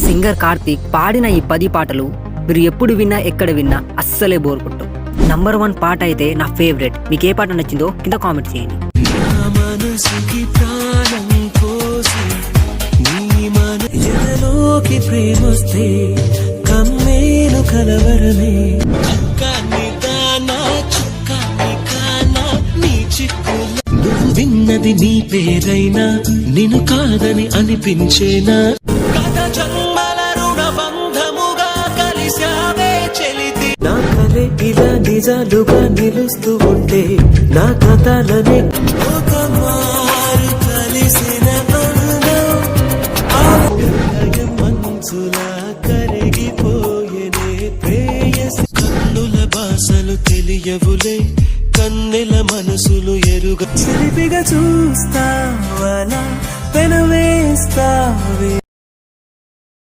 Singer Karthik పాడిన ఈ 10 పాటలు మీరు ఎప్పుడు విన్నా ఎక్కడ విన్నా అస్సలే బోర్ కొట్టవు. నంబర్ 1 పాట అయితే నా ఫేవరెట్. మీకు ఏ పాట నచ్చిందో కింద కామెంట్ చేయండి. విన్నది నీ పేరైనా నిన్ను కాదని అనిపించేనా జన్మల రుణ బంధముగా కలిసావే చెలితి నా కలే ఇలా నిజాలుగా నిలుస్తూ ఉంటే నా కథలనే ఒక మారు కలిసిన మనసులా కరిగిపోయేనే ప్రేయసి కన్నుల భాషలు తెలియవులే కన్నెల మనసులు ఎరుగ చిలిపిగా చూస్తావలా పెనవేస్తావే